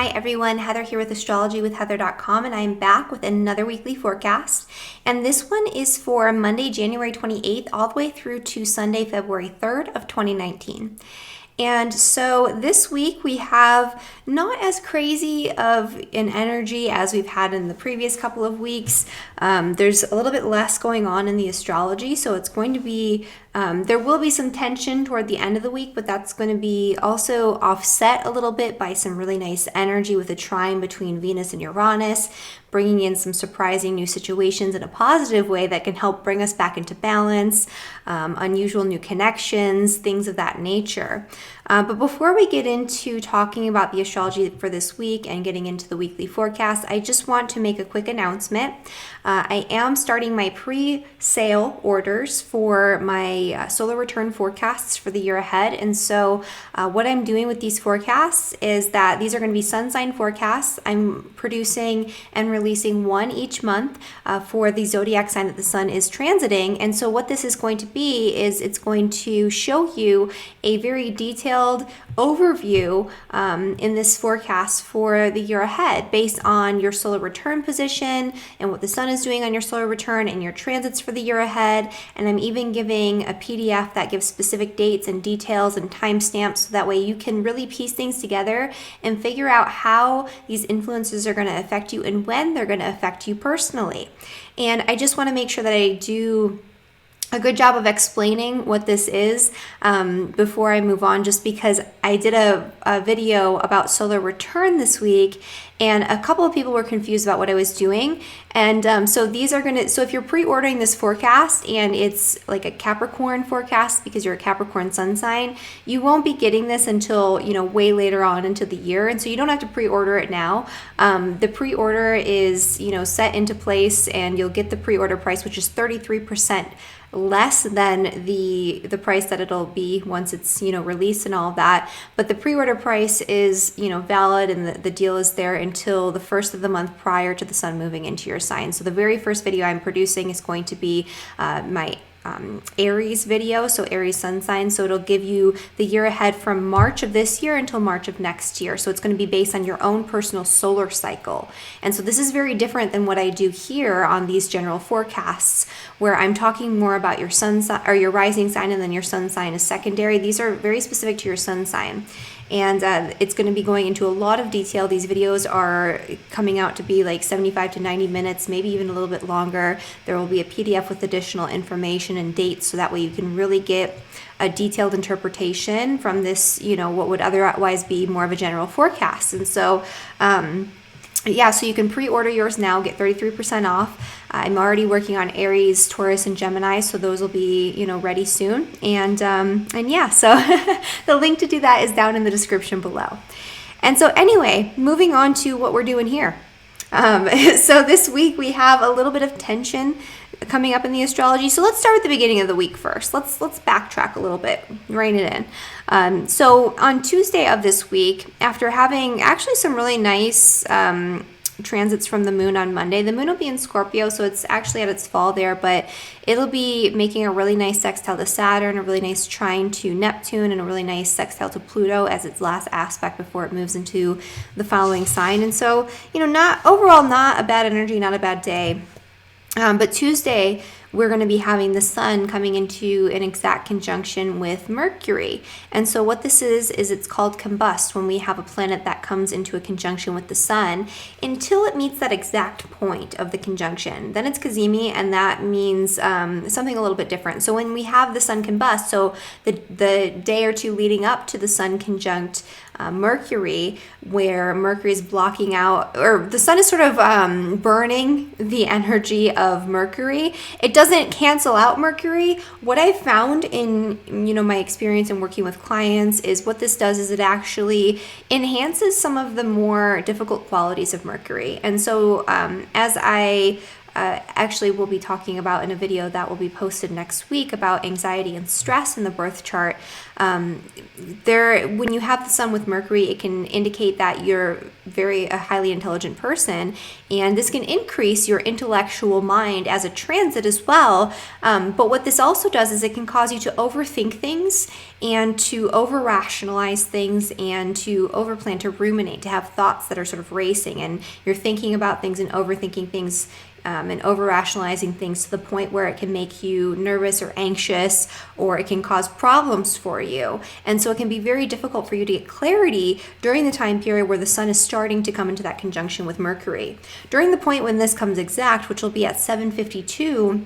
Hi everyone, Heather here with astrologywithheather.com, and I'm back with another weekly forecast. And this one is for Monday, January 28th, all the way through to Sunday, February 3rd of 2019. And so this week we have not as crazy of an energy as we've had in the previous couple of weeks. There's a little bit less going on in the astrology, so it's going to be, there will be some tension toward the end of the week, but that's going to be also offset a little bit by some really nice energy with a trine between Venus and Uranus, bringing in some surprising new situations in a positive way that can help bring us back into balance, unusual new connections, things of that nature. But before we get into talking about the astrology for this week and getting into the weekly forecast, I just want to make a quick announcement. I am starting my pre-sale orders for my solar return forecasts for the year ahead. And so what I'm doing with these forecasts is that these are going to be sun sign forecasts. I'm producing and releasing one each month for the zodiac sign that the sun is transiting. And so what this is going to be is it's going to show you a very detailed overview in this forecast for the year ahead based on your solar return position and what the sun is doing on your solar return and your transits for the year ahead. And I'm even giving a PDF that gives specific dates and details and timestamps, so that way you can really piece things together and figure out how these influences are going to affect you and when they're going to affect you personally. And I just want to make sure that I do a good job of explaining what this is before I move on, just because I did a video about solar return this week and a couple of people were confused about what I was doing. And so these are so if you're pre-ordering this forecast and it's like a Capricorn forecast because you're a Capricorn sun sign, you won't be getting this until, way later on into the year. And so you don't have to pre-order it now. The pre-order is, set into place, and you'll get the pre-order price, which is 33% less than the price that it'll be once it's released and all of that. But the pre-order price is valid, and the deal is there until the first of the month prior to the sun moving into your sign. So the very first video I'm producing is going to be my Aries video, so Aries sun sign. So it'll give you the year ahead from March of this year until March of next year. So it's going to be based on your own personal solar cycle. And so this is very different than what I do here on these general forecasts, where I'm talking more about your sun sign or your rising sign, and then your sun sign is secondary. These are very specific to your sun sign. And it's going to be going into a lot of detail. These videos are coming out to be like 75 to 90 minutes, maybe even a little bit longer. There will be a PDF with additional information and dates, so that way you can really get a detailed interpretation from this, what would otherwise be more of a general forecast. And so, so you can pre-order yours now, get 33% off. I'm already working on Aries, Taurus, and Gemini, so those will be, ready soon. And so the link to do that is down in the description below. And so anyway, moving on to what we're doing here. So this week we have a little bit of tension coming up in the astrology. So let's start with the beginning of the week first. Let's backtrack a little bit, rein it in. So on Tuesday of this week, after having actually some really nice transits from the moon on Monday, the moon will be in Scorpio, so it's actually at its fall there, but it'll be making a really nice sextile to Saturn, a really nice trine to Neptune, and a really nice sextile to Pluto as its last aspect before it moves into the following sign. And so, not a bad energy, not a bad day. But Tuesday, we're going to be having the sun coming into an exact conjunction with Mercury. And so what this is it's called combust, when we have a planet that comes into a conjunction with the sun until it meets that exact point of the conjunction. Then it's cazimi, and that means something a little bit different. So when we have the sun combust, so the day or two leading up to the sun conjunct Mercury, where Mercury is blocking out, or the sun is sort of burning the energy of Mercury. It doesn't cancel out Mercury. What I've found in my experience in working with clients is what this does is it actually enhances some of the more difficult qualities of Mercury. And so as I actually we'll be talking about in a video that will be posted next week about anxiety and stress in the birth chart. When you have the sun with Mercury, it can indicate that you're a highly intelligent person, and this can increase your intellectual mind as a transit as well. But what this also does is it can cause you to overthink things and to over-rationalize things and to overplan, to ruminate, to have thoughts that are sort of racing, and you're thinking about things and overthinking things and over-rationalizing things to the point where it can make you nervous or anxious, or it can cause problems for you. And so it can be very difficult for you to get clarity during the time period where the sun is starting to come into that conjunction with Mercury. During the point when this comes exact, which will be at 7:52,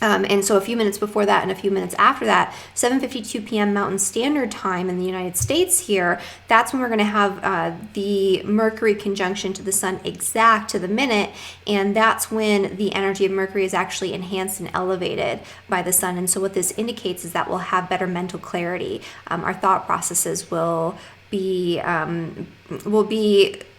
and so a few minutes before that and a few minutes after that, 7:52 p.m. Mountain Standard Time in the United States here, that's when we're going to have the Mercury conjunction to the sun exact to the minute, and that's when the energy of Mercury is actually enhanced and elevated by the sun. And so what this indicates is that we'll have better mental clarity. Our thought processes will be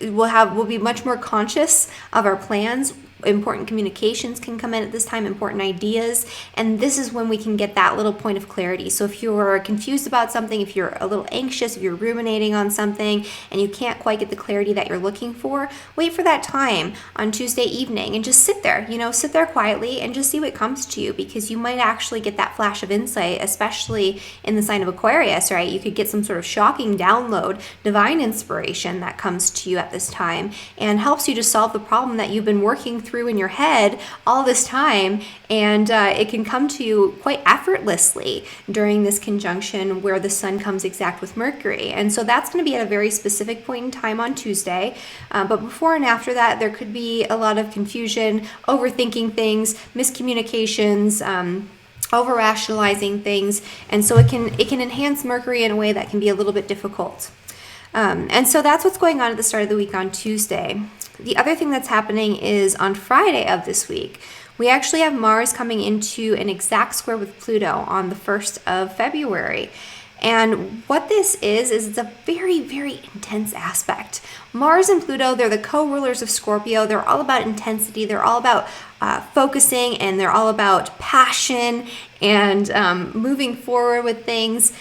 much more conscious of our plans. Important communications can come in at this time, important ideas, and this is when we can get that little point of clarity. So if you're confused about something, if you're a little anxious, if you're ruminating on something and you can't quite get the clarity that you're looking for, wait for that time on Tuesday evening and just sit there, sit there quietly and just see what comes to you, because you might actually get that flash of insight, especially in the sign of Aquarius, right? You could get some sort of shocking download, divine inspiration that comes to you at this time and helps you to solve the problem that you've been working through in your head all this time, and it can come to you quite effortlessly during this conjunction where the sun comes exact with Mercury. And so that's going to be at a very specific point in time on Tuesday, but before and after that there could be a lot of confusion, overthinking things, miscommunications, over-rationalizing things, and so it can enhance Mercury in a way that can be a little bit difficult. And so that's what's going on at the start of the week on Tuesday. The other thing that's happening is on Friday of this week, we actually have Mars coming into an exact square with Pluto on the 1st of February. And what this is it's a very, very intense aspect. Mars and Pluto, they're the co-rulers of Scorpio. They're all about intensity. They're all about focusing, and they're all about passion and moving forward with things.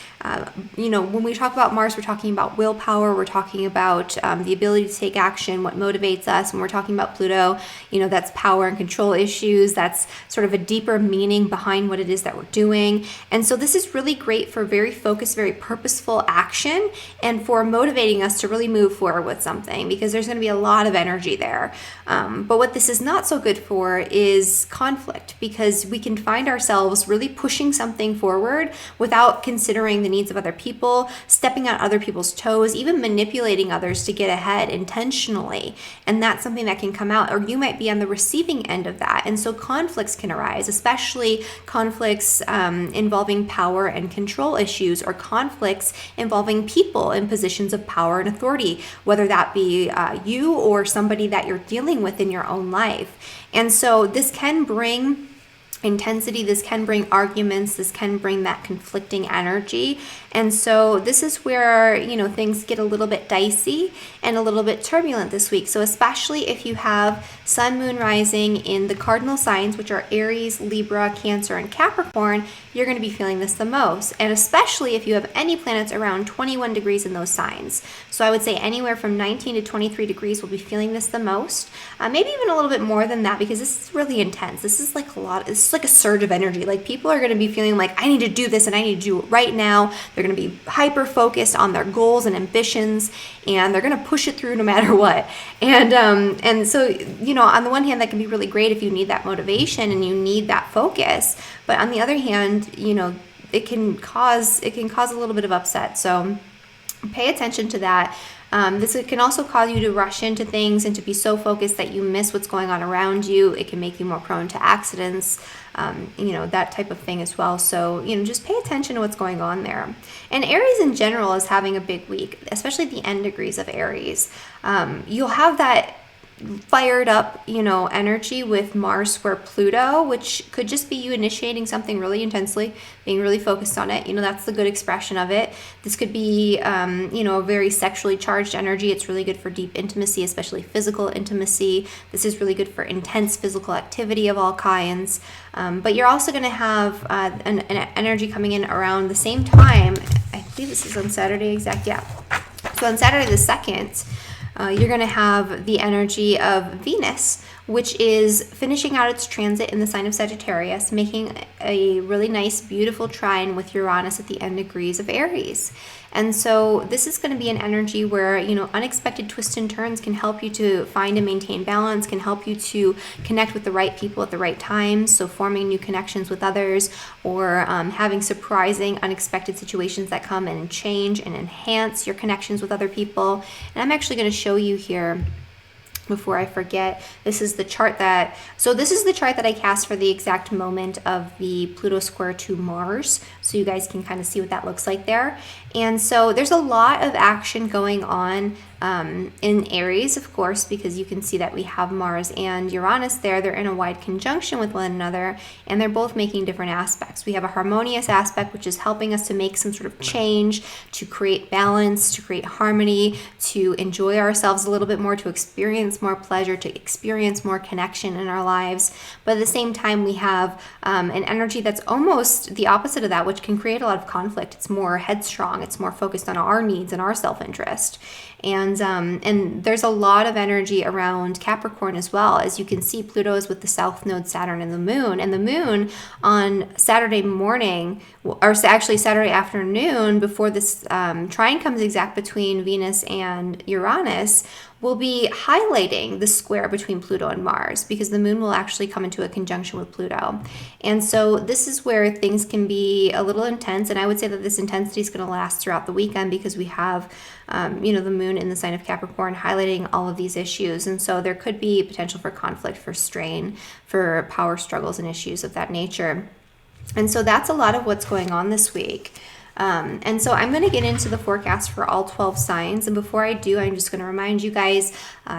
When we talk about Mars, we're talking about willpower. We're talking about the ability to take action, what motivates us. When we're talking about Pluto, that's power and control issues. That's sort of a deeper meaning behind what it is that we're doing. And so this is really great for very focused, very purposeful action, and for motivating us to really move forward with something, because there's going to be a lot of energy there. But what this is not so good for is conflict, because we can find ourselves really pushing something forward without considering the needs of other people, stepping on other people's toes, even manipulating others to get ahead intentionally. And that's something that can come out, or you might be on the receiving end of that. And so conflicts can arise, especially conflicts involving power and control issues, or conflicts involving people in positions of power and authority, whether that be you or somebody that you're dealing with in your own life. And so this can bring intensity, this can bring arguments, this can bring that conflicting energy. And so this is where, things get a little bit dicey and a little bit turbulent this week. So especially if you have sun, moon, rising in the cardinal signs, which are Aries, Libra, Cancer, and Capricorn, you're going to be feeling this the most. And especially if you have any planets around 21 degrees in those signs. So I would say anywhere from 19 to 23 degrees will be feeling this the most. Maybe even a little bit more than that, because this is really intense. This is like this is like a surge of energy. Like, people are going to be feeling like, I need to do this and I need to do it right now. They're going to be hyper focused on their goals and ambitions, and they're going to push it through no matter what. And so, on the one hand, that can be really great if you need that motivation and you need that focus. But on the other hand, it can cause a little bit of upset. So pay attention to that. This can also cause you to rush into things and to be so focused that you miss what's going on around you. It can make you more prone to accidents, that type of thing as well. So, just pay attention to what's going on there. And Aries in general is having a big week, especially the end degrees of Aries. You'll have that fired up, energy with Mars square Pluto, which could just be you initiating something really intensely, being really focused on it. That's the good expression of it. This could be, a very sexually charged energy. It's really good for deep intimacy, especially physical intimacy. This is really good for intense physical activity of all kinds. But you're also going to have an energy coming in around the same time. I believe this is on Saturday exact. Yeah. So on Saturday the 2nd, you're going to have the energy of Venus, which is finishing out its transit in the sign of Sagittarius, making a really nice, beautiful trine with Uranus at the end degrees of Aries. And so this is going to be an energy where, unexpected twists and turns can help you to find and maintain balance, can help you to connect with the right people at the right times. So forming new connections with others, or having surprising, unexpected situations that come and change and enhance your connections with other people. And I'm actually going to show you here, before I forget, this is the chart that I cast for the exact moment of the Pluto square to Mars, so you guys can kind of see what that looks like there. And so there's a lot of action going on in Aries, of course, because you can see that we have Mars and Uranus there. They're in a wide conjunction with one another, and they're both making different aspects. We have a harmonious aspect, which is helping us to make some sort of change, to create balance, to create harmony, to enjoy ourselves a little bit more, to experience more pleasure, to experience more connection in our lives. But at the same time, we have an energy that's almost the opposite of that, which can create a lot of conflict. It's more headstrong. It's more focused on our needs and our self-interest. And there's a lot of energy around Capricorn as well. As you can see, Pluto is with the South Node, Saturn, and the moon on Saturday morning, or actually Saturday afternoon, before this trine comes exact between Venus and Uranus, will be highlighting the square between Pluto and Mars, because the moon will actually come into a conjunction with Pluto. And so this is where things can be a little intense, and I would say that this intensity is going to last throughout the weekend, because we have the moon in the sign of Capricorn highlighting all of these issues. And so there could be potential for conflict, for strain, for power struggles and issues of that nature. And so that's a lot of what's going on this week. And so I'm going to get into the forecast for all 12 signs. And before I do, I'm just going to remind you guys,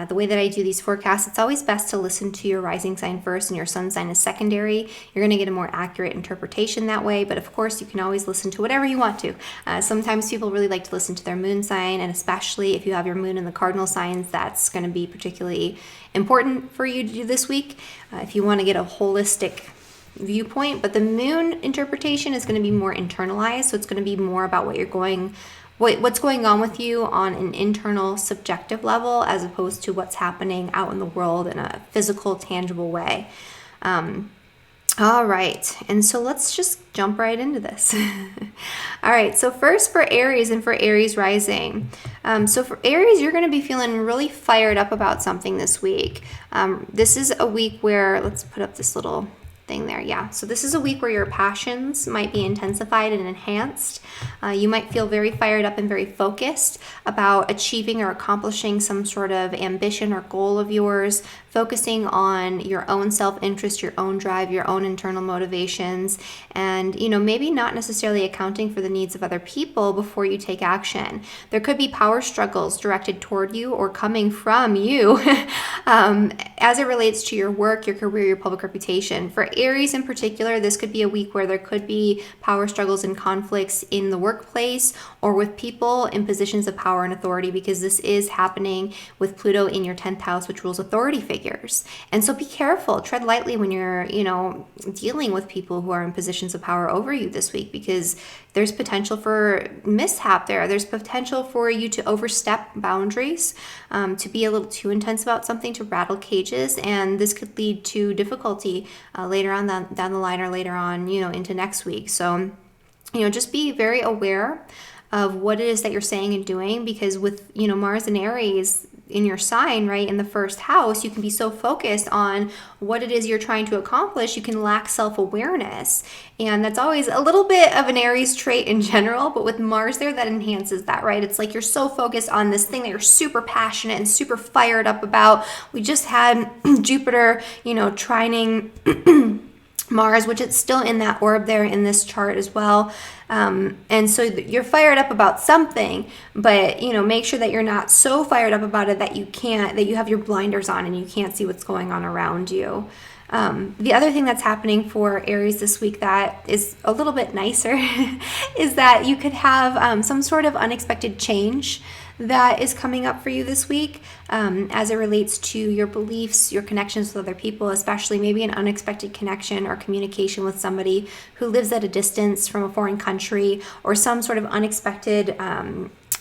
the way that I do these forecasts, it's always best to listen to your rising sign first and your sun sign is secondary. You're going to get a more accurate interpretation that way. But of course, you can always listen to whatever you want to. Sometimes people really like to listen to their moon sign, and especially if you have your moon in the cardinal signs, that's going to be particularly important for you to do this week. If you want to get a holistic viewpoint, but the moon interpretation is going to be more internalized, so it's going to be more about what's going on with you on an internal subjective level, as opposed to what's happening out in the world in a physical, tangible way. All right, and so let's just jump right into this. All right, so first for Aries and for Aries rising. So for Aries, you're going to be feeling really fired up about something this week. This is a week where, let's put up this little thing there. Yeah. So this is a week where your passions might be intensified and enhanced. You might feel very fired up and very focused about achieving or accomplishing some sort of ambition or goal of yours, focusing on your own self-interest, your own drive, your own internal motivations, and, maybe not necessarily accounting for the needs of other people before you take action. There could be power struggles directed toward you or coming from you as it relates to your work, your career, your public reputation. For Aries in particular, this could be a week where there could be power struggles and conflicts in the workplace or with people in positions of power and authority, because this is happening with Pluto in your 10th house, which rules authority figures. And so be careful, tread lightly when you're, dealing with people who are in positions of power over you this week, because there's potential for mishap there. There's potential for you to overstep boundaries, to be a little too intense about something, to rattle cages, and this could lead to difficulty later on down the line, or later on, into next week. So, just be very aware of what it is that you're saying and doing, because with, Mars and Aries in your sign, right, in the first house, you can be so focused on what it is you're trying to accomplish, you can lack self-awareness. And that's always a little bit of an Aries trait in general, but with Mars there, that enhances that, right? It's like you're so focused on this thing that you're super passionate and super fired up about. We just had Jupiter, trining Mars, which it's still in that orb there in this chart as well. And so you're fired up about something, but make sure that you're not so fired up about it that you have your blinders on and you can't see what's going on around you. The other thing that's happening for Aries this week that is a little bit nicer is that you could have some sort of unexpected change that is coming up for you this week as it relates to your beliefs, your connections with other people, especially maybe an unexpected connection or communication with somebody who lives at a distance from a foreign country, or some sort of unexpected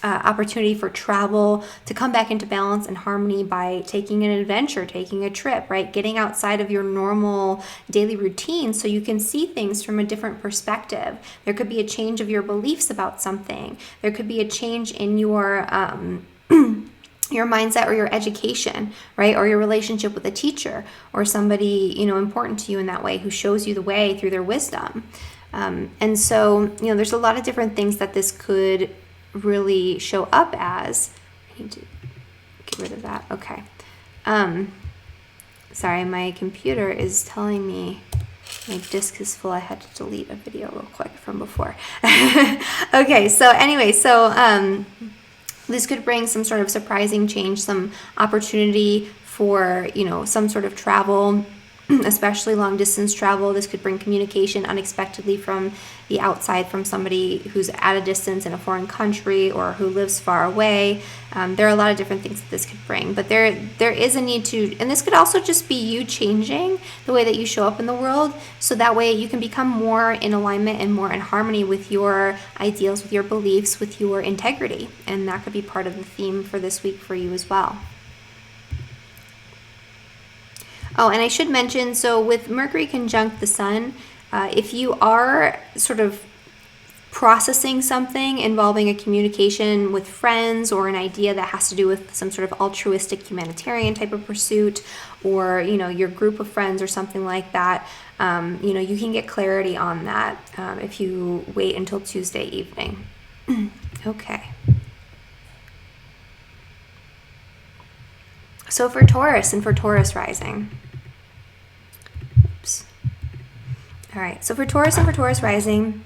opportunity for travel to come back into balance and harmony by taking an adventure, taking a trip, right? Getting outside of your normal daily routine so you can see things from a different perspective. There could be a change of your beliefs about something. There could be a change in your your mindset or your education, right? Or your relationship with a teacher or somebody, important to you in that way, who shows you the way through their wisdom. And so, there's a lot of different things that this could really show up as. I need to get rid of that. Okay. Sorry, my computer is telling me my disk is full. I had to delete a video real quick from before. Okay, so anyway, this could bring some sort of surprising change, some opportunity for, some sort of travel, especially long distance travel. This could bring communication unexpectedly from the outside, from somebody who's at a distance in a foreign country or who lives far away. There are a lot of different things that this could bring, but there is a need to, and this could also just be you changing the way that you show up in the world, so that way you can become more in alignment and more in harmony with your ideals, with your beliefs, with your integrity. And that could be part of the theme for this week for you as well. Oh, and I should mention, so with Mercury conjunct the Sun, if you are sort of processing something involving a communication with friends, or an idea that has to do with some sort of altruistic humanitarian type of pursuit, or your group of friends or something like that, you can get clarity on that if you wait until Tuesday evening. Okay. So for Taurus and for Taurus rising. All right, so for Taurus and for Taurus rising,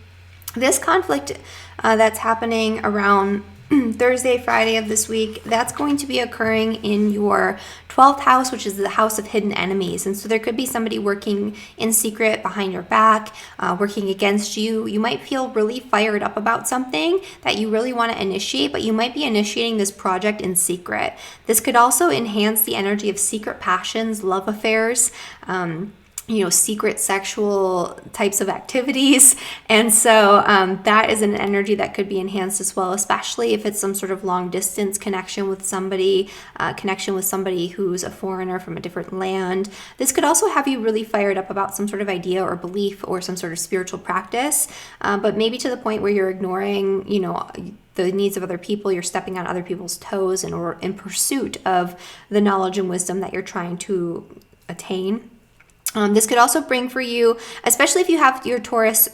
this conflict that's happening around Thursday, Friday of this week, that's going to be occurring in your 12th house, which is the house of hidden enemies. And so there could be somebody working in secret behind your back, working against you. You might feel really fired up about something that you really want to initiate, but you might be initiating this project in secret. This could also enhance the energy of secret passions, love affairs, secret sexual types of activities. And so that is an energy that could be enhanced as well, especially if it's some sort of long distance connection with somebody who's a foreigner from a different land. This could also have you really fired up about some sort of idea or belief or some sort of spiritual practice, but maybe to the point where you're ignoring, the needs of other people. You're stepping on other people's toes in pursuit of the knowledge and wisdom that you're trying to attain. This could also bring for you, especially if you have your Taurus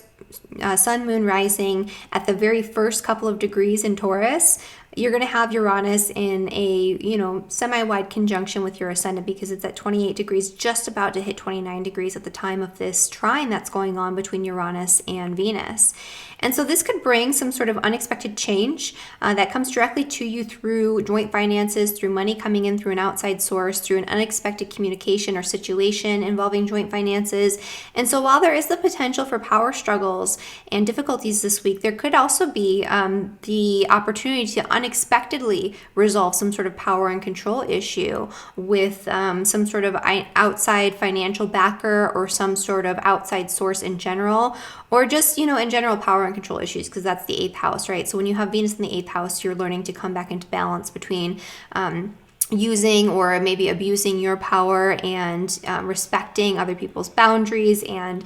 sun, moon rising at the very first couple of degrees in Taurus, you're going to have Uranus in a, semi-wide conjunction with your ascendant, because it's at 28 degrees, just about to hit 29 degrees at the time of this trine that's going on between Uranus and Venus. And so this could bring some sort of unexpected change that comes directly to you through joint finances, through money coming in through an outside source, through an unexpected communication or situation involving joint finances. And so while there is the potential for power struggles and difficulties this week, there could also be the opportunity to unexpectedly resolve some sort of power and control issue with some sort of outside financial backer or some sort of outside source in general, or just, in general, power and control issues, because that's the 8th house, right? So when you have Venus in the 8th house, you're learning to come back into balance between using or maybe abusing your power and respecting other people's boundaries, and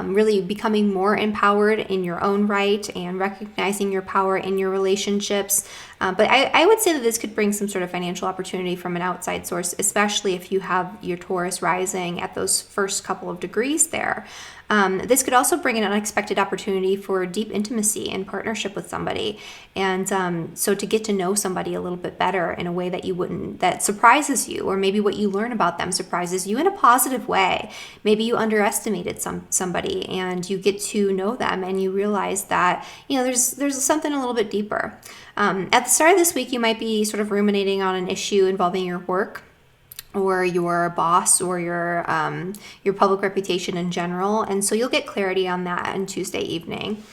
really becoming more empowered in your own right and recognizing your power in your relationships. But I would say that this could bring some sort of financial opportunity from an outside source, especially if you have your Taurus rising at those first couple of degrees there. This could also bring an unexpected opportunity for deep intimacy and partnership with somebody. And so to get to know somebody a little bit better in a way that you wouldn't, that surprises you, or maybe what you learn about them surprises you in a positive way. Maybe you underestimated somebody and you get to know them and you realize that, there's something a little bit deeper. At the start of this week, you might be sort of ruminating on an issue involving your work or your boss or your public reputation in general. And so you'll get clarity on that on Tuesday evening.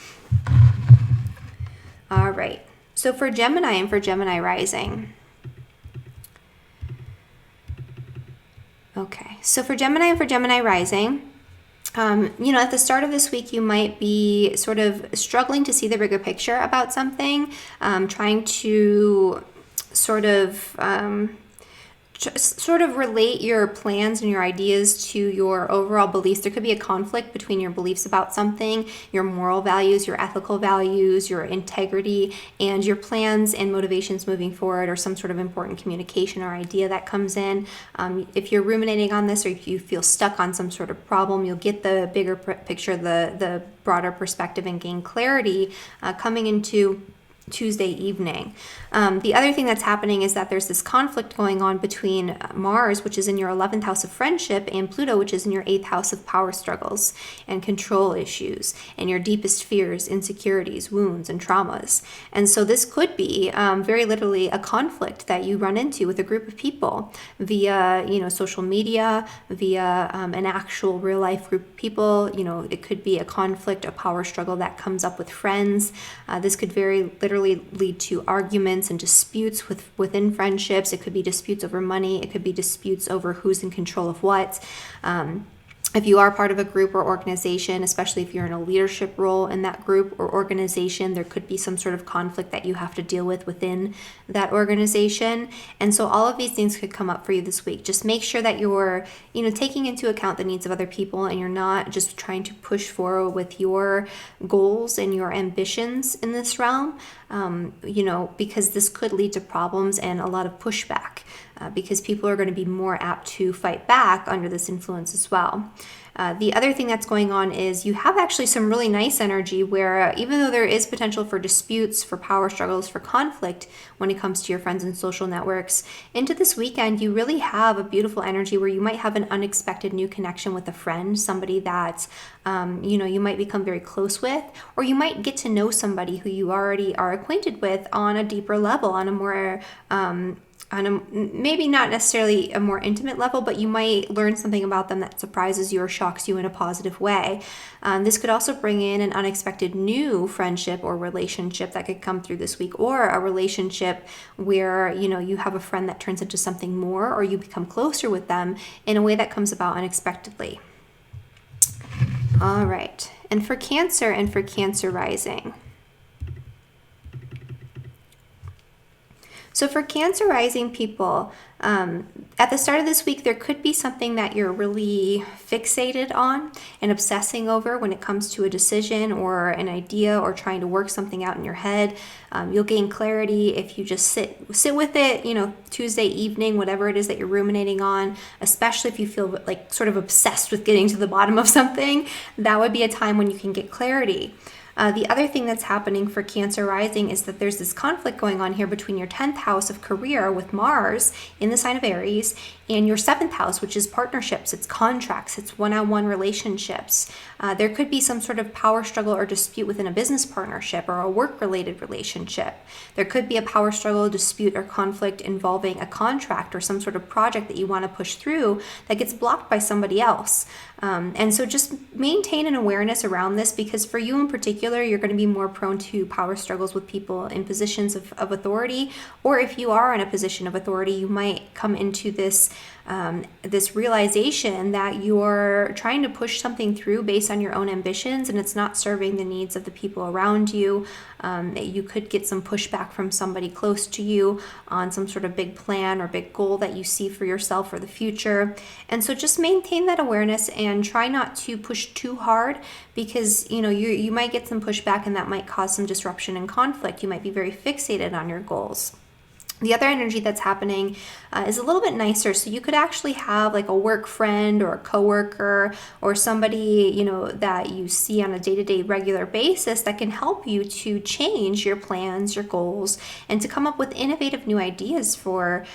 All right. So for Gemini and for Gemini rising. Okay. So for Gemini and for Gemini rising, at the start of this week, you might be sort of struggling to see the bigger picture about something, trying to sort of relate your plans and your ideas to your overall beliefs. There could be a conflict between your beliefs about something, your moral values, your ethical values, your integrity, and your plans and motivations moving forward, or some sort of important communication or idea that comes in. If you're ruminating on this, or if you feel stuck on some sort of problem, you'll get the bigger picture, the broader perspective, and gain clarity coming into Tuesday evening. The other thing that's happening is that there's this conflict going on between Mars, which is in your 11th house of friendship, and Pluto, which is in your 8th house of power struggles and control issues and your deepest fears, insecurities, wounds, and traumas. And so this could be very literally a conflict that you run into with a group of people via, social media, via an actual real life group of people. It could be a conflict, a power struggle that comes up with friends. This could very literally lead to arguments and disputes within friendships. It could be disputes over money. It could be disputes over who's in control of what. If you are part of a group or organization, especially if you're in a leadership role in that group or organization, there could be some sort of conflict that you have to deal with within that organization. And so all of these things could come up for you this week. Just make sure that you're, taking into account the needs of other people, and you're not just trying to push forward with your goals and your ambitions in this realm, because this could lead to problems and a lot of pushback. Because people are going to be more apt to fight back under this influence as well. The other thing that's going on is you have actually some really nice energy where even though there is potential for disputes, for power struggles, for conflict when it comes to your friends and social networks, into this weekend you really have a beautiful energy where you might have an unexpected new connection with a friend, somebody that you might become very close with, or you might get to know somebody who you already are acquainted with on a deeper level, on a more maybe not necessarily a more intimate level, but you might learn something about them that surprises you or shocks you in a positive way. This could also bring in an unexpected new friendship or relationship that could come through this week, or a relationship where, you have a friend that turns into something more, or you become closer with them in a way that comes about unexpectedly. All right. And for Cancer and for Cancer rising. So for Cancer rising people, at the start of this week, there could be something that you're really fixated on and obsessing over when it comes to a decision or an idea or trying to work something out in your head. You'll gain clarity if you just sit with it, Tuesday evening, whatever it is that you're ruminating on, especially if you feel like sort of obsessed with getting to the bottom of something. That would be a time when you can get clarity. The other thing that's happening for Cancer rising is that there's this conflict going on here between your 10th house of career with Mars in the sign of Aries and your 7th house, which is partnerships, it's contracts, it's one-on-one relationships. There could be some sort of power struggle or dispute within a business partnership or a work-related relationship. There could be a power struggle, dispute, or conflict involving a contract or some sort of project that you want to push through that gets blocked by somebody else. And so just maintain an awareness around this, because for you in particular, you're going to be more prone to power struggles with people in positions of authority, or if you are in a position of authority, you might come into this realization that you're trying to push something through based on your own ambitions and it's not serving the needs of the people around you. You could get some pushback from somebody close to you on some sort of big plan or big goal that you see for yourself for the future. And so just maintain that awareness and try not to push too hard, because you might get some pushback and that might cause some disruption and conflict. You might be very fixated on your goals. The other energy that's happening is a little bit nicer. So you could actually have like a work friend or a coworker or somebody, you know, that you see on a day-to-day regular basis that can help you to change your plans, your goals, and to come up with innovative new ideas for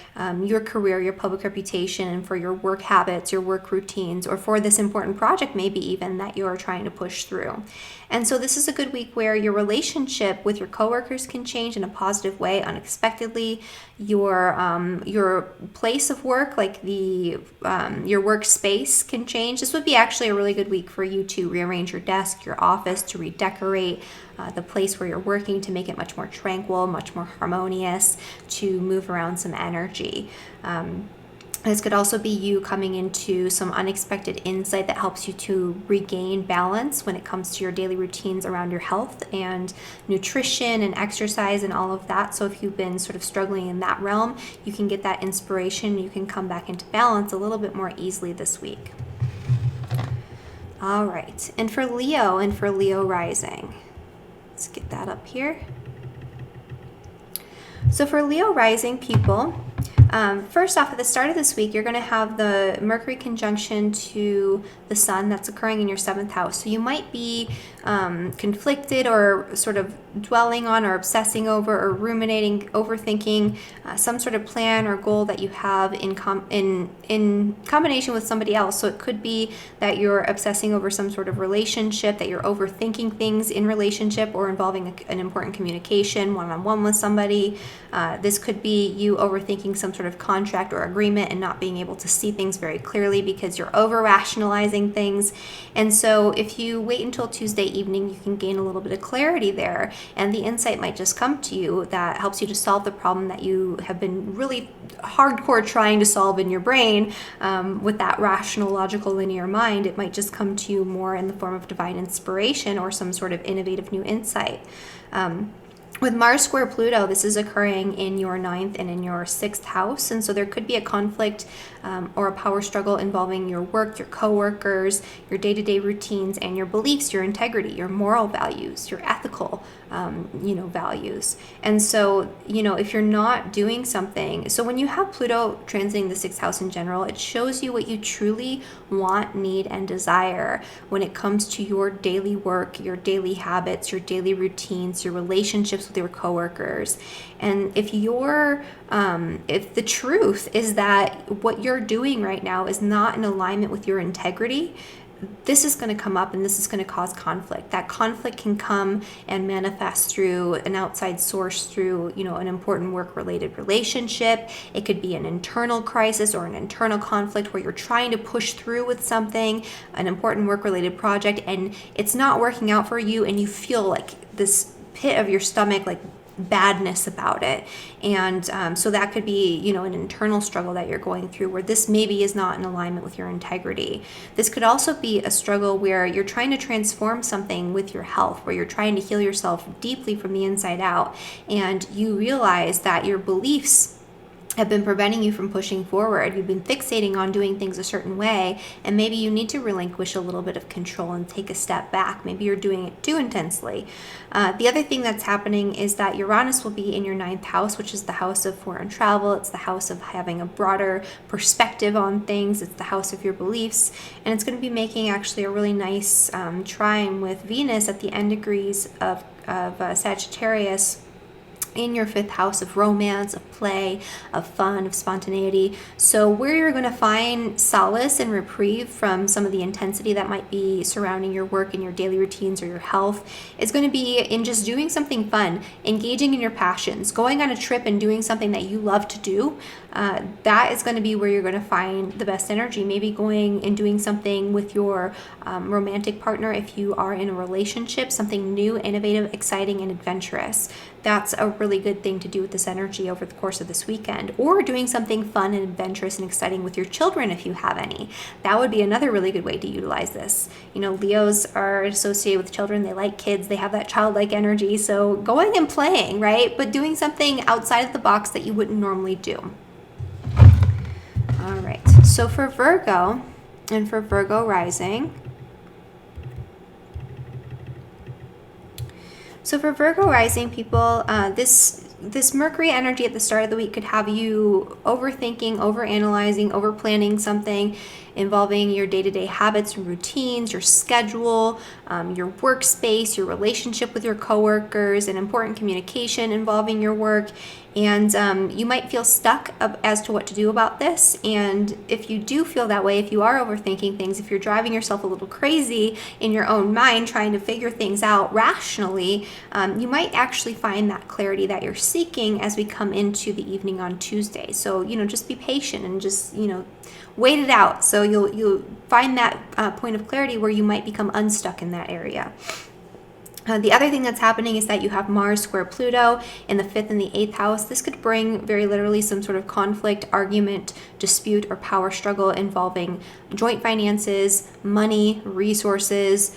your career, your public reputation, and for your work habits, your work routines, or for this important project maybe even that you're trying to push through. And so this is a good week where your relationship with your coworkers can change in a positive way unexpectedly. Your place of work, like your workspace, can change. This would be actually a really good week for you to rearrange your desk, your office, to redecorate the place where you're working to make it much more tranquil, much more harmonious, to move around some energy. This could also be you coming into some unexpected insight that helps you to regain balance when it comes to your daily routines around your health and nutrition and exercise and all of that. So if you've been sort of struggling in that realm, you can get that inspiration. You can come back into balance a little bit more easily this week. All right. And for Leo and for Leo rising, let's get that up here. So for Leo rising people, first off, at the start of this week, you're going to have the Mercury conjunction to the Sun that's occurring in your 7th house. So you might be conflicted or sort of dwelling on or obsessing over or ruminating, overthinking some sort of plan or goal that you have in combination with somebody else. So it could be that you're obsessing over some sort of relationship, that you're overthinking things in relationship or involving an important communication one-on-one with somebody. This could be you overthinking some sort of contract or agreement and not being able to see things very clearly because you're over-rationalizing things. And so if you wait until Tuesday evening, you can gain a little bit of clarity there, and the insight might just come to you that helps you to solve the problem that you have been really hardcore trying to solve in your brain with that rational, logical, linear mind. It might just come to you more in the form of divine inspiration or some sort of innovative new insight. With Mars square Pluto, this is occurring in your 9th and in your 6th house. And so there could be a conflict or a power struggle involving your work, your coworkers, your day-to-day routines, and your beliefs, your integrity, your moral values, your ethical, values. And so, if you're not doing something, so when you have Pluto transiting the 6th house in general, it shows you what you truly want, need, and desire when it comes to your daily work, your daily habits, your daily routines, your relationships with your coworkers. And if the truth is that what you're doing right now is not in alignment with your integrity, this is going to come up and this is going to cause conflict. That conflict can come and manifest through an outside source, through, an important work-related relationship. It could be an internal crisis or an internal conflict where you're trying to push through with something, an important work-related project, and it's not working out for you, and you feel like this pit of your stomach, like badness about it. And so that could be, an internal struggle that you're going through where this maybe is not in alignment with your integrity. This could also be a struggle where you're trying to transform something with your health, where you're trying to heal yourself deeply from the inside out, and you realize that your beliefs have been preventing you from pushing forward. You've been fixating on doing things a certain way, and maybe you need to relinquish a little bit of control and take a step back. Maybe you're doing it too intensely. The other thing that's happening is that Uranus will be in your 9th house, which is the house of foreign travel. It's the house of having a broader perspective on things. It's the house of your beliefs, and it's going to be making actually a really nice trine with Venus at the end degrees of Sagittarius in your 5th house of romance, of play, of fun, of spontaneity. So where you're going to find solace and reprieve from some of the intensity that might be surrounding your work and your daily routines or your health is going to be in just doing something fun, engaging in your passions, going on a trip and doing something that you love to do. That is going to be where you're going to find the best energy. Maybe going and doing something with your romantic partner if you are in a relationship, something new, innovative, exciting, and adventurous. That's a really good thing to do with this energy over the course of this weekend. Or doing something fun and adventurous and exciting with your children if you have any. That would be another really good way to utilize this. Leos are associated with children. They like kids. They have that childlike energy. So going and playing, right? But doing something outside of the box that you wouldn't normally do. All right. So for Virgo and for Virgo rising, So for Virgo rising people, this this Mercury energy at the start of the week could have you overthinking, overanalyzing, overplanning something involving your day-to-day habits and routines, your schedule, your workspace, your relationship with your coworkers, and important communication involving your work. And you might feel stuck as to what to do about this. And if you do feel that way, if you are overthinking things, if you're driving yourself a little crazy in your own mind trying to figure things out rationally, you might actually find that clarity that you're seeking as we come into the evening on Tuesday. So, just be patient and just, wait it out. So you'll find that point of clarity where you might become unstuck in that area. The other thing that's happening is that you have Mars square Pluto in the 5th and the 8th house. This could bring very literally some sort of conflict, argument, dispute, or power struggle involving joint finances, money, resources.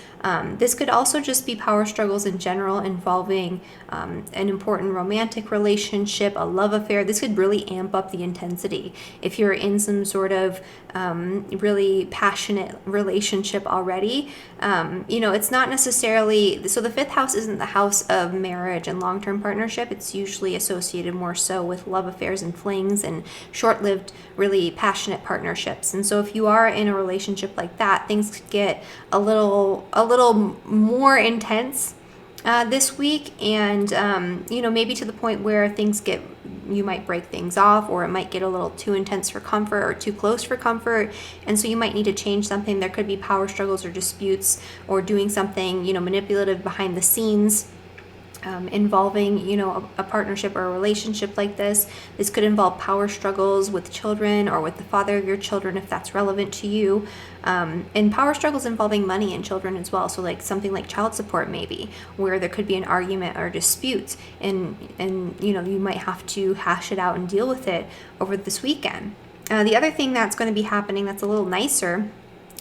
This could also just be power struggles in general involving an important romantic relationship, a love affair. This could really amp up the intensity. If you're in some sort of really passionate relationship already, it's not necessarily, so the 5th house isn't the house of marriage and long-term partnership. It's usually associated more so with love affairs and flings and short-lived, really passionate partnerships. And so if you are in a relationship like that, things could get a little more intense this week, and maybe to the point where you might break things off, or it might get a little too intense for comfort or too close for comfort, and so you might need to change something. There could be power struggles or disputes, or doing something manipulative behind the scenes involving a partnership or a relationship like this. This could involve power struggles with children or with the father of your children if that's relevant to you, and power struggles involving money and children as well. So like something like child support, maybe, where there could be an argument or dispute, and you might have to hash it out and deal with it over this weekend. The other thing that's going to be happening that's a little nicer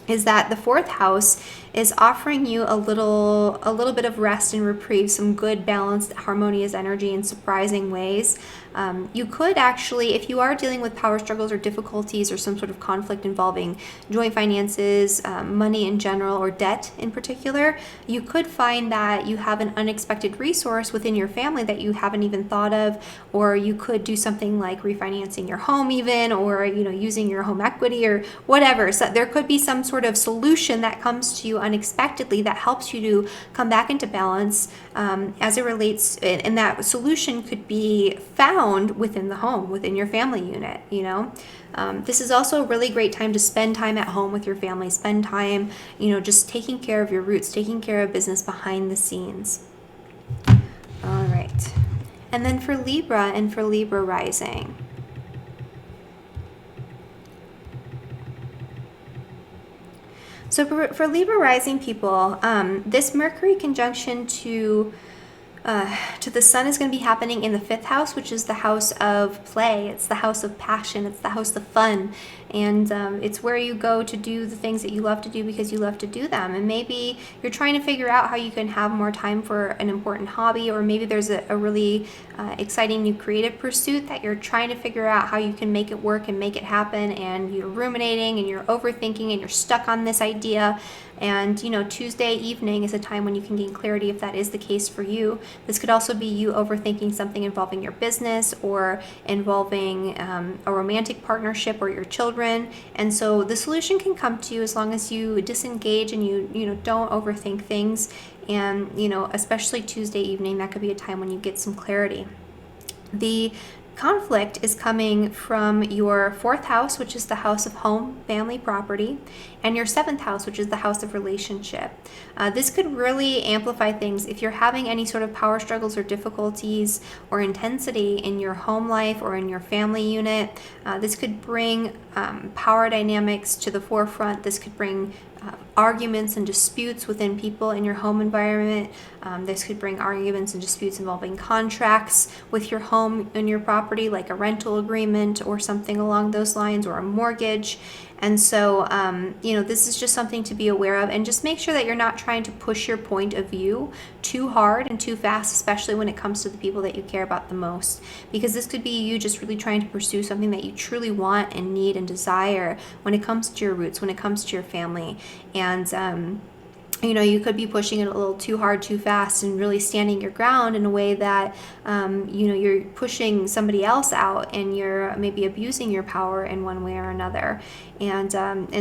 is that the 4th house is offering you a little bit of rest and reprieve, some good, balanced, harmonious energy in surprising ways. You could actually, if you are dealing with power struggles or difficulties or some sort of conflict involving joint finances, money in general, or debt in particular, you could find that you have an unexpected resource within your family that you haven't even thought of, or you could do something like refinancing your home even, or using your home equity or whatever. So there could be some sort of solution that comes to you unexpectedly that helps you to come back into balance as it relates, and that solution could be found within the home, within your family unit. This is also a really great time to spend time at home with your family, spend time just taking care of your roots, taking care of business behind the scenes. All right, and then for Libra and for Libra rising, so for Libra rising people, this Mercury conjunction to the sun is going to be happening in the 5th house, which is the house of play. It's the house of passion. It's the house of fun. And it's where you go to do the things that you love to do because you love to do them. And maybe you're trying to figure out how you can have more time for an important hobby, or maybe there's a really exciting new creative pursuit that you're trying to figure out how you can make it work and make it happen. And you're ruminating and you're overthinking and you're stuck on this idea. And Tuesday evening is a time when you can gain clarity if that is the case for you. This could also be you overthinking something involving your business or involving a romantic partnership or your children. And so the solution can come to you as long as you disengage and you don't overthink things. And especially Tuesday evening, that could be a time when you get some clarity. The conflict is coming from your 4th house, which is the house of home, family, property, and your 7th house, which is the house of relationship. This could really amplify things if you're having any sort of power struggles or difficulties or intensity in your home life or in your family unit. This could bring power dynamics to the forefront. This could bring arguments and disputes within people in your home environment. This could bring arguments and disputes involving contracts with your home and your property, like a rental agreement or something along those lines, or a mortgage. And so, this is just something to be aware of, and just make sure that you're not trying to push your point of view too hard and too fast, especially when it comes to the people that you care about the most, because this could be you just really trying to pursue something that you truly want and need and desire when it comes to your roots, when it comes to your family. And you could be pushing it a little too hard, too fast, and really standing your ground in a way that, you're pushing somebody else out, and you're maybe abusing your power in one way or another. And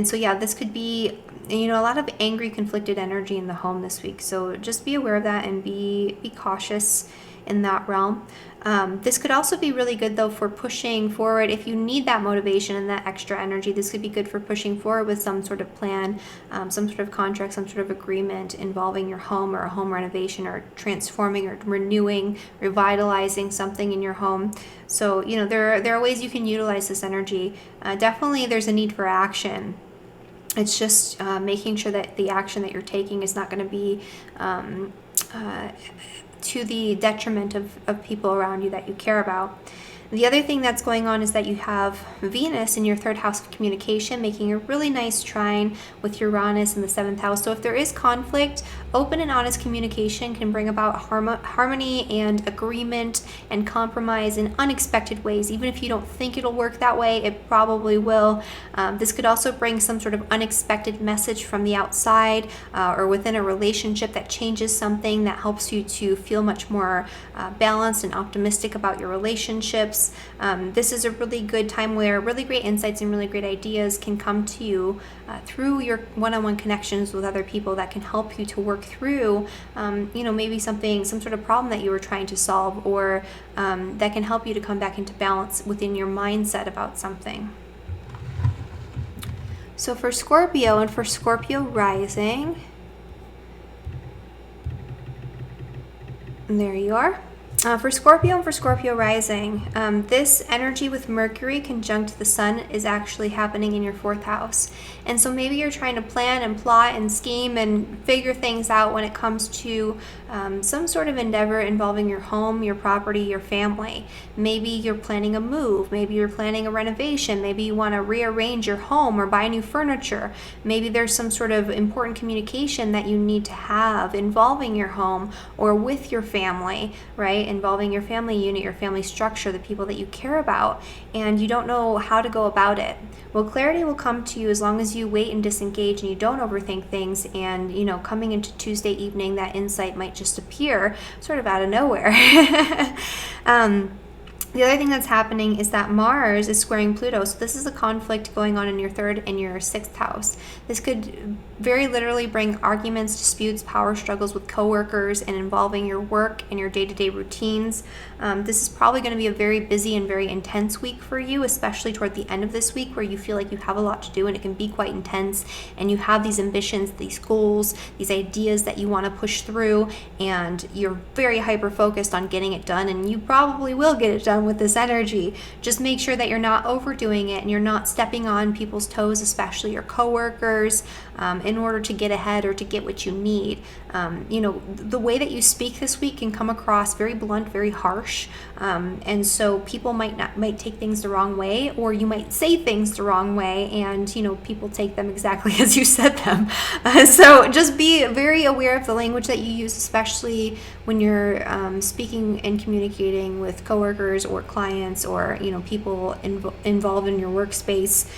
so, yeah, this could be, a lot of angry, conflicted energy in the home this week. So just be aware of that and be cautious in that realm. This could also be really good, though, for pushing forward. If you need that motivation and that extra energy, this could be good for pushing forward with some sort of plan, some sort of contract, some sort of agreement involving your home, or a home renovation, or transforming or renewing, revitalizing something in your home. So, there are ways you can utilize this energy. Definitely there's a need for action. It's just making sure that the action that you're taking is not going to be to the detriment of people around you that you care about. The other thing that's going on is that you have Venus in your third house of communication, making a really nice trine with Uranus in the seventh house. So if there is conflict, open and honest communication can bring about harmony and agreement and compromise in unexpected ways. Even if you don't think it'll work that way, it probably will. This could also bring some sort of unexpected message from the outside, or within a relationship, that changes something, that helps you to feel much more balanced and optimistic about your relationships. This is a really good time where really great insights and really great ideas can come to you through your one-on-one connections with other people that can help you to work through, maybe some sort of problem that you were trying to solve, or that can help you to come back into balance within your mindset about something. So for Scorpio and for Scorpio rising, and there you are. For Scorpio and for Scorpio rising, this energy with Mercury conjunct the sun is actually happening in your fourth house. And so maybe you're trying to plan and plot and scheme and figure things out when it comes to some sort of endeavor involving your home, your property, your family. Maybe you're planning a move. Maybe you're planning a renovation. Maybe you want to rearrange your home or buy new furniture. Maybe there's some sort of important communication that you need to have involving your home or with your family, right? Involving your family unit, your family structure, the people that you care about, and you don't know how to go about it. Well, clarity will come to you as long as you wait and disengage and you don't overthink things. And, coming into Tuesday evening, that insight might just appear sort of out of nowhere. The other thing that's happening is that Mars is squaring Pluto. So this is a conflict going on in your third and your sixth house. This could very literally bring arguments, disputes, power struggles with coworkers, and involving your work and your day-to-day routines. This is probably going to be a very busy and very intense week for you, especially toward the end of this week, where you feel like you have a lot to do and it can be quite intense, and you have these ambitions, these goals, these ideas that you want to push through, and you're very hyper-focused on getting it done, and you probably will get it done with this energy. Just make sure that you're not overdoing it and you're not stepping on people's toes, especially your coworkers, in order to get ahead or to get what you need. The way that you speak this week can come across very blunt, very harsh, and so people might take things the wrong way, or you might say things the wrong way, and people take them exactly as you said them. So just be very aware of the language that you use, especially when you're speaking and communicating with coworkers or clients, or people involved in your workspace.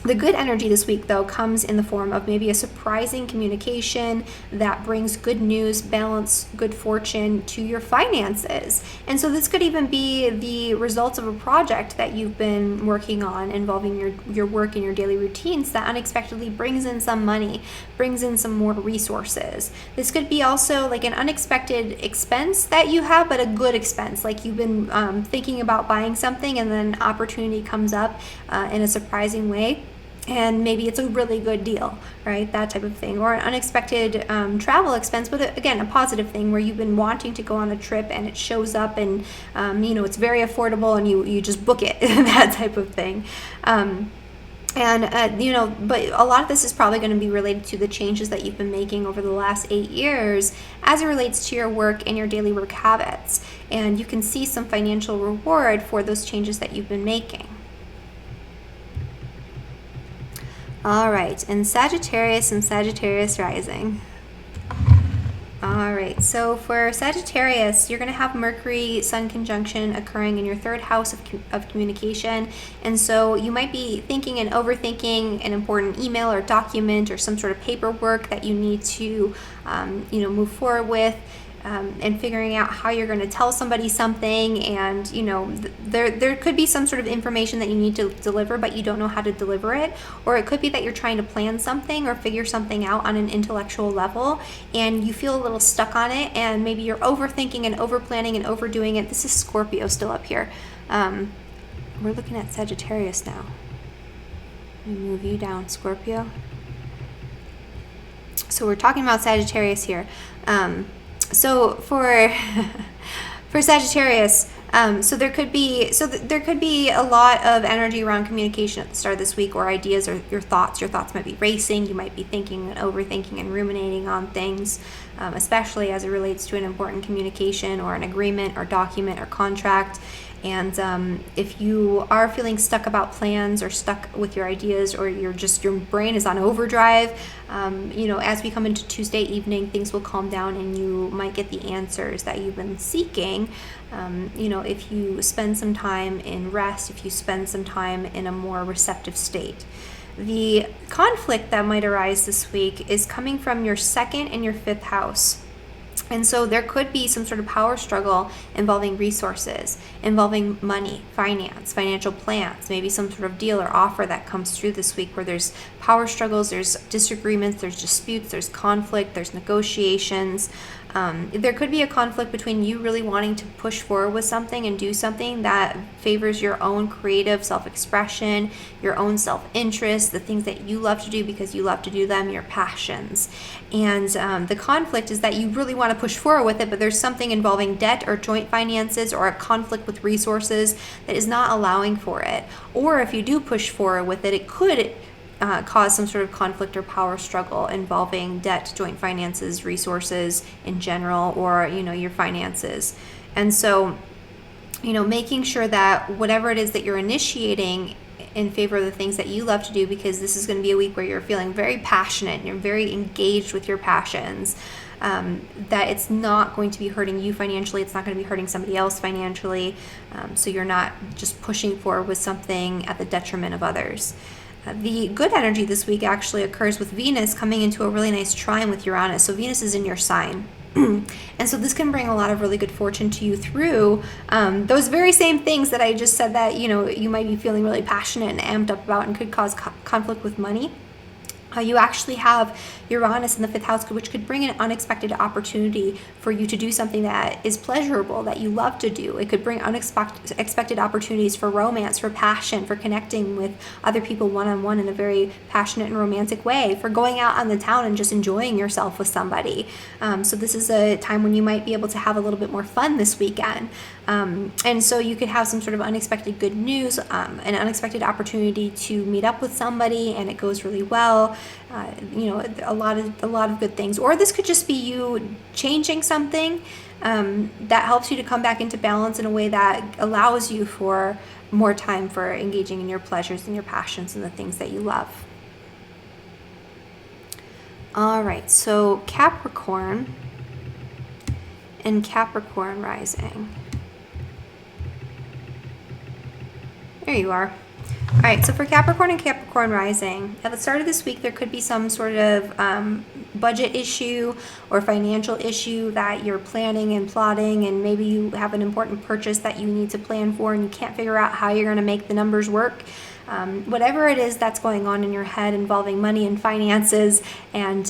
The good energy this week, though, comes in the form of maybe a surprising communication that brings good news, balance, good fortune to your finances. And so this could even be the results of a project that you've been working on involving your work and your daily routines that unexpectedly brings in some money, brings in some more resources. This could be also like an unexpected expense that you have, but a good expense. Like you've been thinking about buying something, and then opportunity comes up in a surprising way. And maybe it's a really good deal, right? That type of thing. Or an unexpected travel expense, but again, a positive thing where you've been wanting to go on a trip and it shows up, and it's very affordable, and you just book it, that type of thing. But a lot of this is probably going to be related to the changes that you've been making over the last 8 years as it relates to your work and your daily work habits. And you can see some financial reward for those changes that you've been making. All right, and Sagittarius rising. All right. right, so for Sagittarius, you're going to have Mercury Sun conjunction occurring in your third house of communication. And so you might be thinking and overthinking an important email or document or some sort of paperwork that you need to, move forward with. And figuring out how you're going to tell somebody something, and there could be some sort of information that you need to deliver, but you don't know how to deliver it. Or it could be that you're trying to plan something or figure something out on an intellectual level, and you feel a little stuck on it, and maybe you're overthinking and over planning and overdoing it. This is Scorpio still up here. We're looking at Sagittarius now. Let me move you down, Scorpio. So we're talking about Sagittarius here. So for Sagittarius, there could be a lot of energy around communication at the start of this week, or ideas, or your thoughts. Your thoughts might be racing. You might be thinking and overthinking and ruminating on things, especially as it relates to an important communication or an agreement or document or contract. And if you are feeling stuck about plans, or stuck with your ideas, or your brain is on overdrive, as we come into Tuesday evening, things will calm down and you might get the answers that you've been seeking. If you spend some time in rest, if you spend some time in a more receptive state. The conflict that might arise this week is coming from your second and your fifth house. And so there could be some sort of power struggle involving resources, involving money, finance, financial plans, maybe some sort of deal or offer that comes through this week where there's power struggles, there's disagreements, there's disputes, there's conflict, there's negotiations. There could be a conflict between you really wanting to push forward with something and do something that favors your own creative self-expression, your own self-interest, the things that you love to do because you love to do them, your passions. And the conflict is that you really want to push forward with it, but there's something involving debt or joint finances or a conflict with resources that is not allowing for it. Or if you do push forward with it, it could cause some sort of conflict or power struggle involving debt, joint finances, resources in general, or your finances. And so making sure that whatever it is that you're initiating in favor of the things that you love to do, because this is going to be a week where you're feeling very passionate and you're very engaged with your passions, that it's not going to be hurting you financially, it's not going to be hurting somebody else financially, so you're not just pushing forward with something at the detriment of others. The good energy this week actually occurs with Venus coming into a really nice trine with Uranus. So Venus is in your sign. And so this can bring a lot of really good fortune to you through those very same things that I just said that, you might be feeling really passionate and amped up about and could cause conflict with money. You actually have Uranus in the fifth house, which could bring an unexpected opportunity for you to do something that is pleasurable, that you love to do. It could bring unexpected opportunities for romance, for passion, for connecting with other people one-on-one in a very passionate and romantic way, for going out on the town and just enjoying yourself with somebody. So this is a time when you might be able to have a little bit more fun this weekend. And so you could have some sort of unexpected good news, an unexpected opportunity to meet up with somebody, and it goes really well. A lot of good things. Or this could just be you changing something that helps you to come back into balance in a way that allows you for more time for engaging in your pleasures and your passions and the things that you love. All right, so Capricorn and Capricorn rising. There you are. All right, so for Capricorn and Capricorn rising, at the start of this week, there could be some sort of budget issue or financial issue that you're planning and plotting, and maybe you have an important purchase that you need to plan for and you can't figure out how you're going to make the numbers work. Whatever it is that's going on in your head involving money and finances, and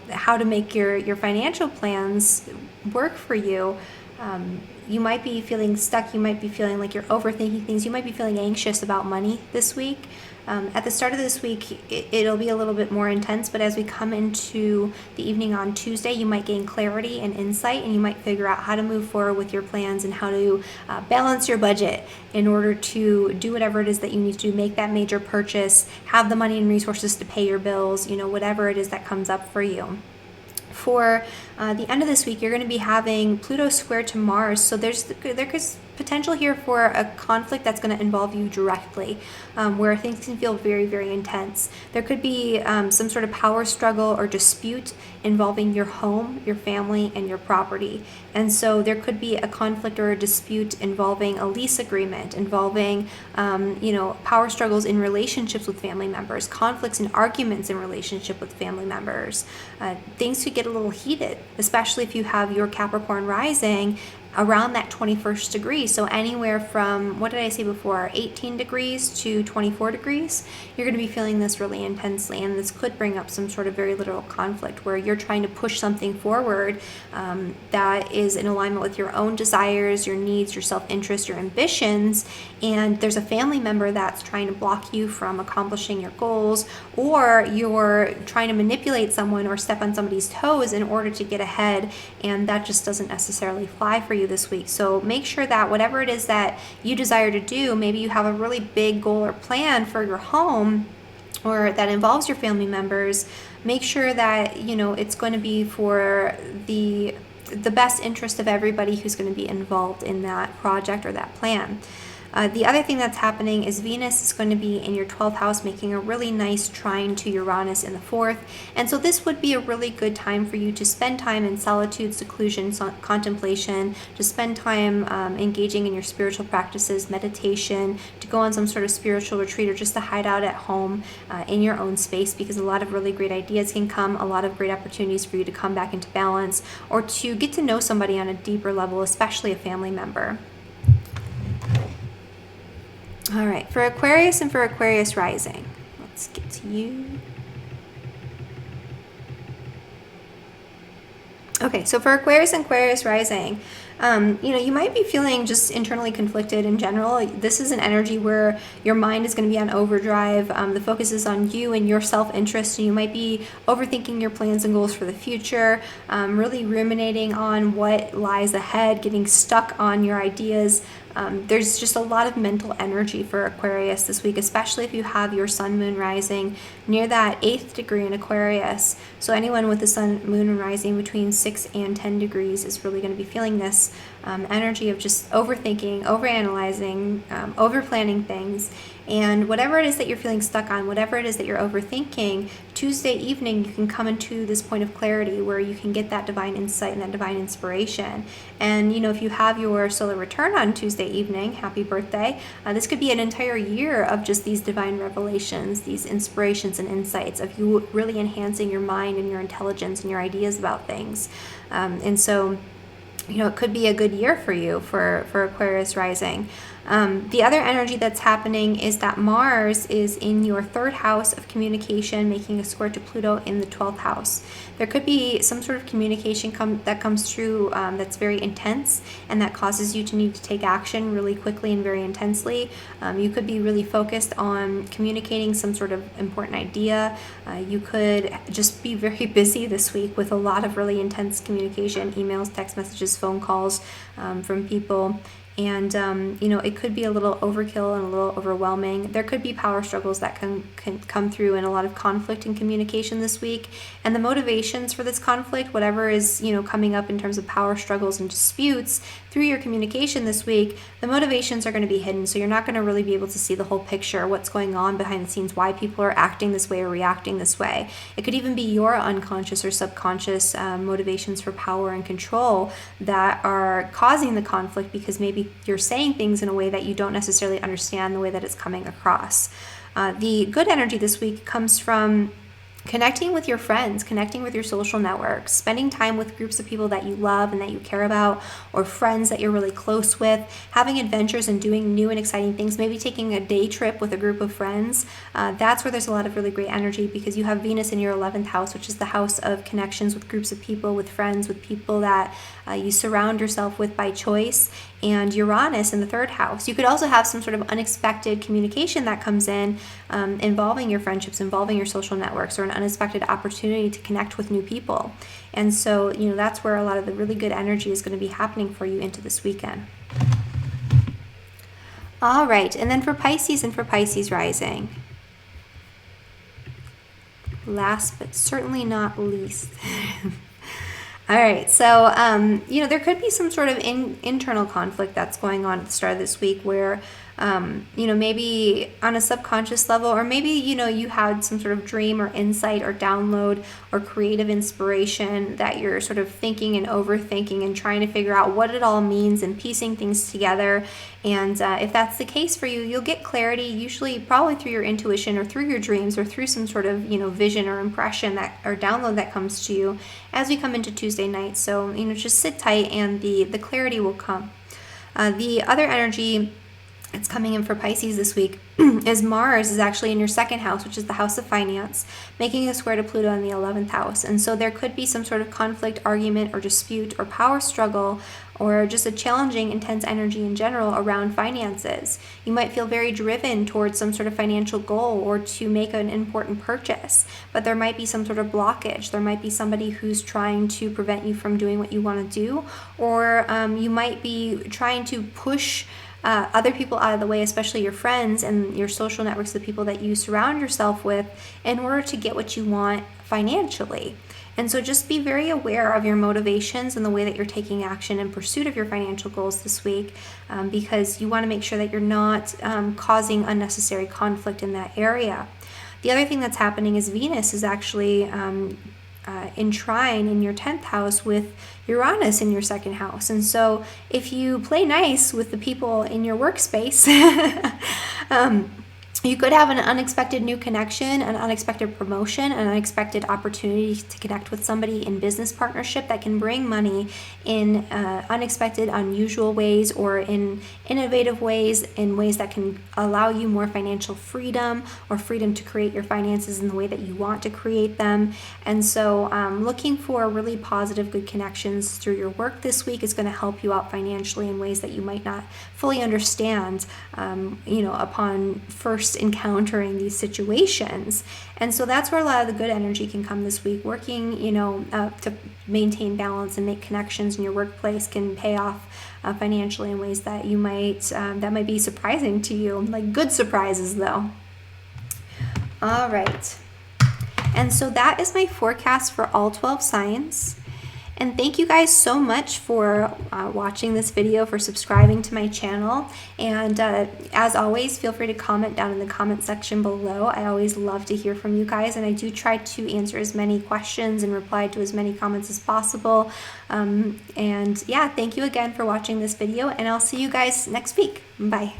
how to make your financial plans work for you. You might be feeling stuck. You might be feeling like you're overthinking things. You might be feeling anxious about money this week. At the start of this week, it'll be a little bit more intense, but as we come into the evening on Tuesday, you might gain clarity and insight, and you might figure out how to move forward with your plans and how to balance your budget in order to do whatever it is that you need to do, make that major purchase, have the money and resources to pay your bills, whatever it is that comes up for you. For The end of this week, you're going to be having Pluto square to Mars. So there's potential here for a conflict that's going to involve you directly, where things can feel very, very intense. There could be some sort of power struggle or dispute involving your home, your family, and your property. And so there could be a conflict or a dispute involving a lease agreement, involving power struggles in relationships with family members, conflicts and arguments in relationship with family members. Things could get a little heated, especially if you have your Capricorn rising around that 21st degree. So anywhere from, what did I say before, 18 degrees to 24 degrees, you're going to be feeling this really intensely. And this could bring up some sort of very literal conflict where you're trying to push something forward that is in alignment with your own desires, your needs, your self-interest, your ambitions. And there's a family member that's trying to block you from accomplishing your goals, or you're trying to manipulate someone or step on somebody's toes in order to get ahead. And that just doesn't necessarily fly for you this week. So make sure that whatever it is that you desire to do, maybe you have a really big goal or plan for your home or that involves your family members, make sure that it's going to be for the best interest of everybody who's going to be involved in that project or that plan. The other thing that's happening is Venus is going to be in your 12th house, making a really nice trine to Uranus in the 4th. And so this would be a really good time for you to spend time in solitude, seclusion, contemplation, to spend time engaging in your spiritual practices, meditation, to go on some sort of spiritual retreat, or just to hide out at home in your own space, because a lot of really great ideas can come, a lot of great opportunities for you to come back into balance, or to get to know somebody on a deeper level, especially a family member. All right, for Aquarius and for Aquarius rising, let's get to you. Okay, so for Aquarius and Aquarius rising, you might be feeling just internally conflicted in general. This is an energy where your mind is going to be on overdrive. The focus is on you and your self-interest. So you might be overthinking your plans and goals for the future, really ruminating on what lies ahead, getting stuck on your ideas. There's just a lot of mental energy for Aquarius this week, especially if you have your sun, moon rising near that 8th degree in Aquarius. So anyone with the sun, moon, and rising between 6 and 10 degrees is really going to be feeling this energy of just overthinking, overanalyzing, overplanning things. And whatever it is that you're feeling stuck on, whatever it is that you're overthinking, Tuesday evening you can come into this point of clarity where you can get that divine insight and that divine inspiration. And if you have your solar return on Tuesday evening, happy birthday. This could be an entire year of just these divine revelations, these inspirations and insights of you really enhancing your mind and your intelligence and your ideas about things. And so it could be a good year for you for Aquarius rising. The other energy that's happening is that Mars is in your 3rd house of communication, making a square to Pluto in the 12th house. There could be some sort of communication that comes through that's very intense, and that causes you to need to take action really quickly and very intensely. You could be really focused on communicating some sort of important idea. You could just be very busy this week with a lot of really intense communication, emails, text messages, phone calls from people. And, it could be a little overkill and a little overwhelming. There could be power struggles that can come through, and a lot of conflict in communication this week. And the motivations for this conflict, whatever is, coming up in terms of power struggles and disputes through your communication this week, the motivations are going to be hidden. So you're not going to really be able to see the whole picture, what's going on behind the scenes, why people are acting this way or reacting this way. It could even be your unconscious or subconscious motivations for power and control that are causing the conflict, because maybe you're saying things in a way that you don't necessarily understand the way that it's coming across. The good energy this week comes from connecting with your friends, connecting with your social networks, spending time with groups of people that you love and that you care about, or friends that you're really close with, having adventures and doing new and exciting things, maybe taking a day trip with a group of friends. That's where there's a lot of really great energy, because you have Venus in your 11th house, which is the house of connections with groups of people, with friends, with people that you surround yourself with by choice, and Uranus in the 3rd house. You could also have some sort of unexpected communication that comes in involving your friendships, involving your social networks, or an unexpected opportunity to connect with new people. And so, that's where a lot of the really good energy is going to be happening for you into this weekend. All right, and then for Pisces and for Pisces rising. Last but certainly not least. All right, so there could be some sort of internal conflict that's going on at the start of this week where, maybe on a subconscious level, or maybe, you had some sort of dream or insight or download or creative inspiration that you're sort of thinking and overthinking and trying to figure out what it all means and piecing things together. And if that's the case for you, you'll get clarity, usually probably through your intuition or through your dreams or through some sort of, vision or impression that or download that comes to you as we come into Tuesday night. So, just sit tight and the clarity will come. The other energy that's coming in for Pisces this week is Mars is actually in your second house, which is the house of finance, making a square to Pluto in the 11th house. And so there could be some sort of conflict, argument, or dispute, or power struggle, or just a challenging, intense energy in general around finances. You might feel very driven towards some sort of financial goal or to make an important purchase, but there might be some sort of blockage. There might be somebody who's trying to prevent you from doing what you want to do, or you might be trying to push other people out of the way, especially your friends and your social networks, the people that you surround yourself with, in order to get what you want financially. And so just be very aware of your motivations and the way that you're taking action in pursuit of your financial goals this week, because you want to make sure that you're not causing unnecessary conflict in that area. The other thing that's happening is Venus is actually in trine in your 10th house with Uranus in your second house. And so if you play nice with the people in your workspace, you could have an unexpected new connection, an unexpected promotion, an unexpected opportunity to connect with somebody in business partnership that can bring money in unexpected, unusual ways, or in innovative ways, in ways that can allow you more financial freedom or freedom to create your finances in the way that you want to create them. And so looking for really positive, good connections through your work this week is going to help you out financially in ways that you might not fully understand, upon first encountering these situations. And so that's where a lot of the good energy can come this week. Working, to maintain balance and make connections in your workplace can pay off financially in ways that you that might be surprising to you, like good surprises though. All right. And so that is my forecast for all 12 signs. And thank you guys so much for watching this video, for subscribing to my channel. And as always, feel free to comment down in the comment section below. I always love to hear from you guys, and I do try to answer as many questions and reply to as many comments as possible. And yeah, thank you again for watching this video, and I'll see you guys next week. Bye.